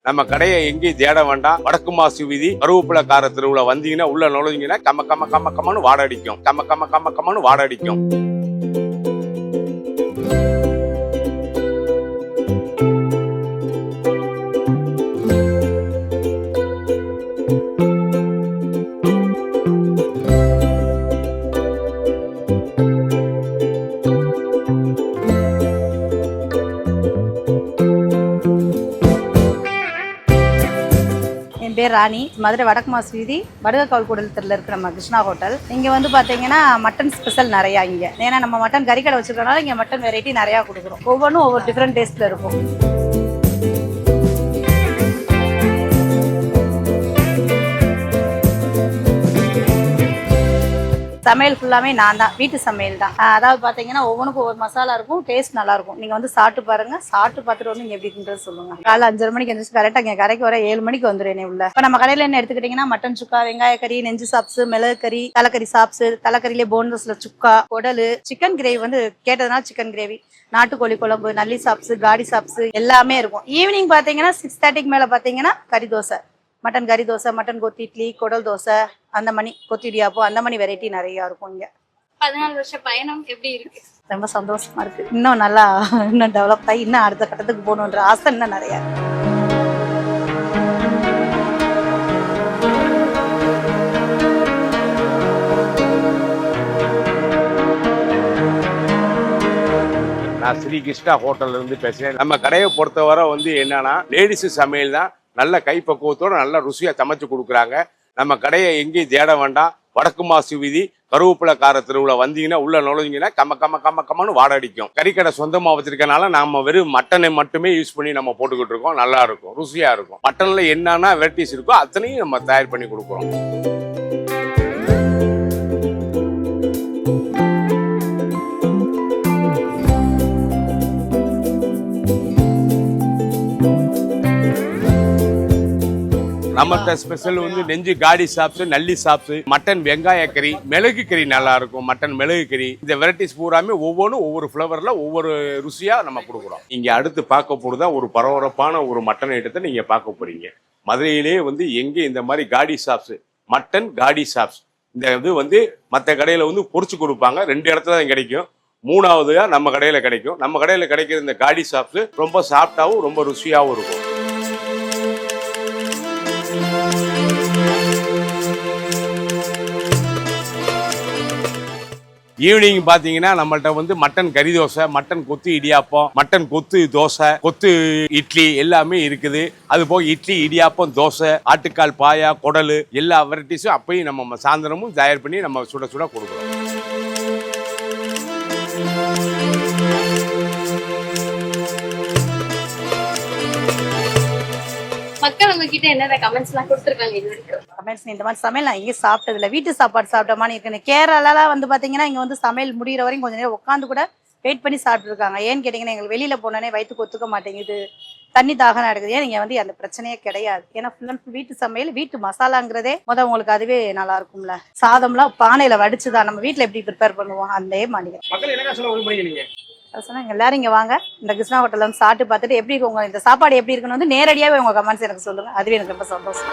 நம்ம கடையை எங்கேயும் தேட வேண்டாம். வடக்கு மாசு வீதி கருவேப்பிலை கார தெருவுல வந்தீங்கன்னா உள்ள நுழைஞ்சீங்கன்னா கம்ம கம்ம கம்ம கம்மனு வாடை அடிக்கும். கம்ம கம்ம கம்ம கம்மனு வாடை அடிக்கும். என் பேர் ராணி. மதுரை வடக்கு மாசு வீதி வடுகக்கால் கூடலத்தில் இருக்கிற நம்ம கிருஷ்ணா ஹோட்டல். இங்கே வந்து பார்த்தீங்கன்னா மட்டன் ஸ்பெஷல் நிறையா இங்கே. ஏன்னா நம்ம மட்டன் கறிக்கடை வச்சுருக்கனால இங்கே மட்டன் வெரைட்டி நிறையா கொடுக்குறோம். ஒவ்வொன்றும் ஒவ்வொரு டிஃப்ரெண்ட் டேஸ்ட்டில் இருக்கும். சமையல் ஃபுல்லாமே நான் தான், வீட்டு சமையல் தான். அதாவது பார்த்தீங்கன்னா ஒவ்வொன்றுக்கும் ஒவ்வொரு மசாலா இருக்கும், டேஸ்ட் நல்லா இருக்கும். நீங்கள் வந்து சாப்பிட்டு பாருங்க, சாப்பிட்டு பார்த்துட்டு வந்து எப்படி இருக்குன்றது சொல்லுங்க. காலைல 5:30 மணிக்கு எழுந்திரிச்சு கரெக்டாக இங்கே கடைக்கு வர 7 மணிக்கு வந்துடுவேன் உள்ள. இப்போ நம்ம கடையில் என்ன எடுத்துக்கிட்டிங்கன்னா மட்டன் சுக்கா, வெங்காய கறி, நெஞ்சு சாப்ஸு, மிளகு கறி, தலைக்கறி சாப்ஸு, தலைக்கறியிலே போன்லெஸ்ல சுக்கா, குடல், சிக்கன் கிரேவி வந்து கேட்டதுனால சிக்கன் கிரேவி, நாட்டுக்கோழி குழம்பு, நல்லி சாப்ஸு, காடி சாப்ஸு எல்லாமே இருக்கும். ஈவினிங் பார்த்தீங்கன்னா 6:30க்கு மேலே பார்த்தீங்கன்னா கறி தோசை, மட்டன் கறி தோசை, மட்டன் கொத்தி இட்லி, குடல் தோசை, அந்த மணி கொத்தி இடியாப்பம், அந்த மணி வெரைட்டி நிறையா இருக்கும் இங்கே. 14 வருஷ பயணம் எப்படி இருக்கு? ரொம்ப சந்தோஷமா இருக்கு. இன்னும் நல்லா இன்னும் டெவலப் ஆகி இன்னும் அடுத்த கட்டத்துக்கு போகணுன்ற ஆசை இன்னும் நிறையா இருக்கு. நான் ஸ்ரீ கிருஷ்ணா ஹோட்டல்ல இருந்து பேசுறேன். நம்ம கடையை பொறுத்தவரை வந்து என்னன்னா லேடிஸ் சமையல் தான். நல்ல கைப்பக்குவத்தோட நல்ல ருசியா சமைச்சு கொடுக்குறாங்க. நம்ம கடையை எங்கேயும் தேட வேண்டாம். வடக்கு மாசு வீதி கருவேப்பிலை கார தெருவுல வந்தீங்கன்னா உள்ள நுழைஞ்சீங்கன்னா கம்ம கம்ம கம்ம கம்மனு வாடை அடிக்கும். கறிக்கடை சொந்தமா வச்சிருக்கனால நாம வெறும் மட்டனை மட்டுமே யூஸ் பண்ணி நம்ம போட்டுக்கிட்டு இருக்கோம். நல்லா இருக்கும், ருசியா இருக்கும். மட்டன்ல என்னன்னா வெரைட்டிஸ் இருக்கோ அத்தனையும் நம்ம தயார் பண்ணி கொடுக்குறோம். நம்மகிட்ட ஸ்பெஷல் வந்து நெஞ்சு காடி சாப்ஸ், நல்லி சாப்ஸ், மட்டன் வெங்காய கறி, மிளகு கறி நல்லா இருக்கும். மட்டன் மிளகு கறி, இந்த வெரைட்டிஸ் பூராமே ஒவ்வொன்றும் ஒவ்வொரு ஃபிளவர்ல ஒவ்வொரு ருசியா நம்ம கொடுக்குறோம். இங்க அடுத்து பார்க்க போறதா ஒரு பரபரப்பான ஒரு மட்டன் ஐட்டத்தை நீங்க பார்க்க போறீங்க. மதுரையிலே வந்து எங்க இந்த மாதிரி காடி சாப்ஸ், மட்டன் காடி சாப்ஸ், இந்த இது வந்து மற்ற கடையில வந்து பொரிச்சு கொடுப்பாங்க. 2 இடத்துல தான் கிடைக்கும். 3வதுயா நம்ம கடையில கிடைக்கும். நம்ம கடையில கிடைக்கிற இந்த காடி சாப்ஸ் ரொம்ப சாஃப்டாவும் ரொம்ப ருசியாவும் இருக்கும். ஈவினிங் பாத்தீங்கன்னா நம்மள்ட்ட வந்து மட்டன் கறி தோசை, மட்டன் கொத்து இடியாப்பம், மட்டன் கொத்து தோசை, கொத்து இட்லி எல்லாமே இருக்குது. அது போக இட்லி, இடியாப்பம், தோசை, ஆட்டுக்கால் பாயா, குடல் எல்லா வெரைட்டிஸும் அப்பயும் நம்ம சாயந்தரமும் தயார் பண்ணி நம்ம சுட சுட கொடுக்குறோம். மக்கள் உங்ககிட்ட என்னென்ன கமெண்ட்ஸ் எல்லாம் கொடுத்துருக்காங்க? இது வரைக்கும் கமெண்ட்ஸ் இந்த மாதிரி சமையல் நான் இங்கே சாப்பிட்டதில்ல, வீட்டு சாப்பாடு சாப்பிட்ட மாதிரி இருக்கு. கேரளாலாம் வந்து பார்த்தீங்கன்னா இங்கே வந்து சமையல் முடிகிற வரைக்கும் கொஞ்சம் நேரம் உட்காந்து கூட வெயிட் பண்ணி சாப்பிட்ருக்காங்க. ஏன்னு கேட்டிங்கன்னா எங்களுக்கு வெளியில் போனோன்னே வயிற்றுக்கு ஒத்துக்க மாட்டேங்குது, தண்ணி தாகம் எடுக்குது. ஏன் நீங்கள் வந்து அந்த பிரச்சனையே கிடையாது. ஏன்னா ஃபுல் அண்ட் ஃபுல் வீட்டு சமையல், வீட்டு மசாலாங்கிறதே உங்களுக்கு அதுவே நல்லா இருக்கும்ல. சாதம்லாம் பானையில் வடிச்சுதான் நம்ம வீட்டில் எப்படி ப்ரிப்பேர் பண்ணுவோம் அதே மாதிரி. சொன்னாங்க எல்லாரும் இங்கே வாங்க, இந்த கிருஷ்ணா ஹோட்டலில் வந்து சாப்பிட்டு பார்த்துட்டு எப்படி உங்க இந்த சாப்பாடு எப்படி இருக்குன்னு வந்து நேரடியாகவே உங்கள் கமெண்ட்ஸ் எனக்கு சொல்லுங்கள். அதுவே எனக்கு ரொம்ப சந்தோஷம்.